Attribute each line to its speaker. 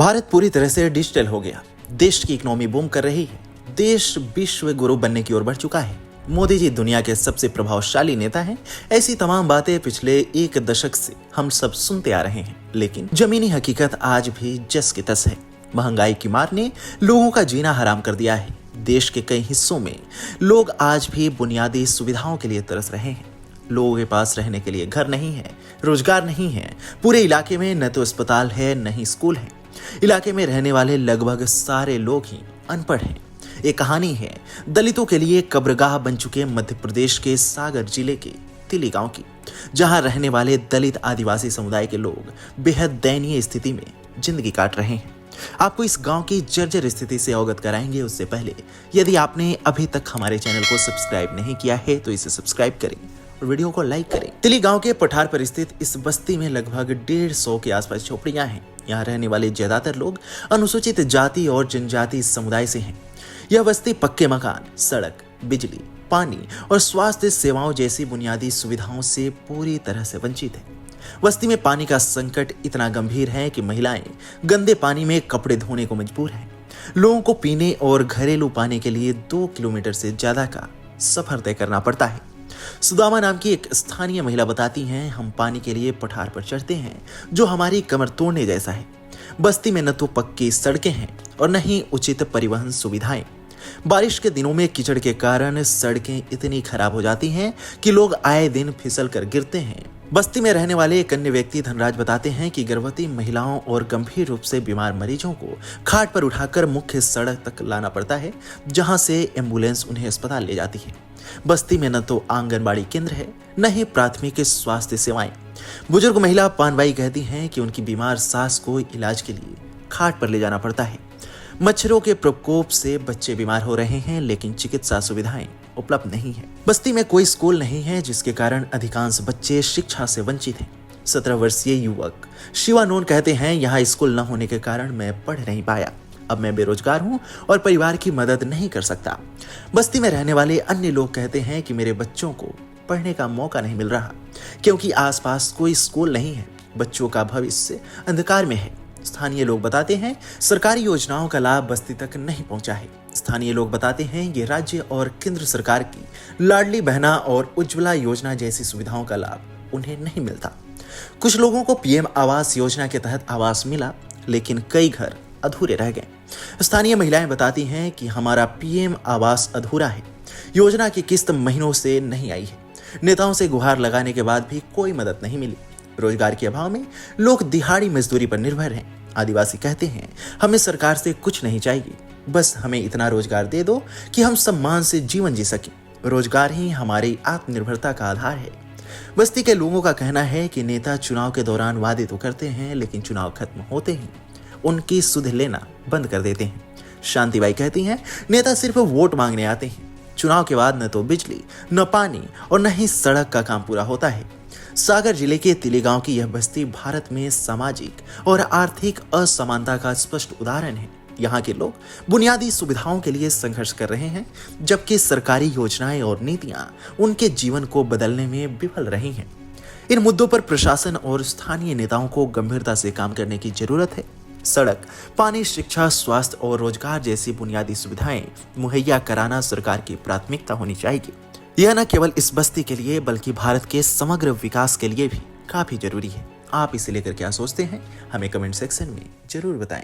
Speaker 1: भारत पूरी तरह से डिजिटल हो गया। देश की इकोनॉमी बूम कर रही है। देश विश्व गुरु बनने की ओर बढ़ चुका है। मोदी जी दुनिया के सबसे प्रभावशाली नेता हैं। ऐसी तमाम बातें पिछले एक दशक से हम सब सुनते आ रहे हैं, लेकिन जमीनी हकीकत आज भी जस की तस है। महंगाई की मार ने लोगों का जीना हराम कर दिया है। देश के कई हिस्सों में लोग आज भी बुनियादी सुविधाओं के लिए तरस रहे हैं। लोगों के पास रहने के लिए घर नहीं है, रोजगार नहीं है। पूरे इलाके में न तो अस्पताल है, न ही स्कूल है। इलाके में रहने वाले लगभग सारे लोग ही अनपढ़ हैं। एक कहानी है दलितों के लिए कब्रगाह बन चुके मध्य प्रदेश के सागर जिले के तिली गांव की, जहां रहने वाले दलित आदिवासी समुदाय के लोग बेहद दयनीय स्थिति में जिंदगी काट रहे हैं। आपको इस गांव की जर्जर स्थिति से अवगत कराएंगे। उससे पहले यदि आपने अभी तक हमारे चैनल को सब्सक्राइब नहीं किया है तो इसे सब्सक्राइब करें और वीडियो को लाइक करें। तिली गांव के पठार पर स्थित इस बस्ती में लगभग 150 के आसपास झोपड़ियां हैं। यहाँ रहने वाले ज्यादातर लोग अनुसूचित जाति और जनजाति समुदाय से हैं। यह बस्ती पक्के मकान, सड़क, बिजली, पानी और स्वास्थ्य सेवाओं जैसी बुनियादी सुविधाओं से पूरी तरह से वंचित है। बस्ती में पानी का संकट इतना गंभीर है कि महिलाएं गंदे पानी में कपड़े धोने को मजबूर हैं। लोगों को पीने और घरेलू पानी के लिए 2 किलोमीटर से ज्यादा का सफर तय करना पड़ता है। सुदामा नाम की एक स्थानीय महिला बताती हैं, हम पानी के लिए पठार पर चढ़ते हैं जो हमारी कमर तोड़ने जैसा है। बस्ती में न तो पक्की सड़कें हैं और न ही उचित परिवहन सुविधाएं। बारिश के दिनों में कीचड़ के कारण सड़कें इतनी खराब हो जाती हैं कि लोग आए दिन फिसल कर गिरते हैं। बस्ती में रहने वाले एक अन्य व्यक्ति धनराज बताते हैं कि गर्भवती महिलाओं और गंभीर रूप से बीमार मरीजों को खाट पर उठाकर मुख्य सड़क तक लाना पड़ता है, जहां से एम्बुलेंस उन्हें अस्पताल ले जाती है। बस्ती में न तो आंगनबाड़ी केंद्र है, न ही प्राथमिक स्वास्थ्य सेवाएं। बुजुर्ग महिला पानबाई कहती हैं कि उनकी बीमार सास को इलाज के लिए खाट पर ले जाना पड़ता है। मच्छरों के प्रकोप से बच्चे बीमार हो रहे हैं, लेकिन चिकित्सा सुविधाएं उपलब्ध नहीं है। बस्ती में कोई स्कूल नहीं है, जिसके कारण अधिकांश बच्चे शिक्षा से वंचित हैं। 17 वर्षीय युवक शिवानोन कहते हैं, यहाँ स्कूल न होने के कारण मैं पढ़ नहीं पाया। अब मैं बेरोजगार हूँ और परिवार की मदद नहीं कर सकता। बस्ती में रहने वाले अन्य लोग कहते हैं कि मेरे बच्चों को पढ़ने का मौका नहीं मिल रहा, क्योंकि आसपास कोई स्कूल नहीं है। बच्चों का भविष्य अंधकार में है। स्थानीय लोग बताते हैं, सरकारी योजनाओं का लाभ बस्ती तक नहीं पहुंचा है। स्थानीय लोग बताते हैं, ये राज्य और केंद्र सरकार की लाडली बहना और उज्ज्वला योजना जैसी सुविधाओं का लाभ उन्हें नहीं मिलता। कुछ लोगों को पीएम आवास योजना के तहत आवास मिला, लेकिन कई घर अधूरे रह गए। स्थानीय महिलाएं बताती हैं कि हमारा पीएम आवास अधूरा है। योजना की किस्त महीनों से नहीं आई है। नेताओं से गुहार लगाने के बाद भी कोई मदद नहीं मिली। रोजगार के अभाव में लोग दिहाड़ी मजदूरी पर निर्भर हैं। आदिवासी कहते हैं, हमें सरकार से कुछ नहीं चाहिए, बस हमें इतना रोजगार दे दो कि हम सम्मान से जीवन जी सकें। रोजगार ही हमारी आत्मनिर्भरता का आधार है। बस्ती के लोगों का कहना है कि नेता चुनाव के दौरान वादे तो करते हैं, लेकिन चुनाव खत्म होते ही उनकी सुध लेना बंद कर देते हैं। शांतिबाई कहती हैं, नेता सिर्फ वोट मांगने आते हैं। चुनाव के बाद न तो बिजली, न पानी और न ही सड़क का काम पूरा होता है। सागर जिले के तिली गांव की यह बस्ती भारत में सामाजिक और आर्थिक असमानता का स्पष्ट उदाहरण है। यहाँ के लोग बुनियादी सुविधाओं के लिए संघर्ष कर रहे हैं, जबकि सरकारी योजनाएं और नीतियां उनके जीवन को बदलने में विफल रही हैं। इन मुद्दों पर प्रशासन और स्थानीय नेताओं को गंभीरता से काम करने की जरूरत है। सड़क, पानी, शिक्षा, स्वास्थ्य और रोजगार जैसी बुनियादी सुविधाएं मुहैया कराना सरकार की प्राथमिकता होनी चाहिए। यह न केवल इस बस्ती के लिए बल्कि भारत के समग्र विकास के लिए भी काफी जरूरी है। आप इसे लेकर क्या सोचते हैं, हमें कमेंट सेक्शन में जरूर बताएं।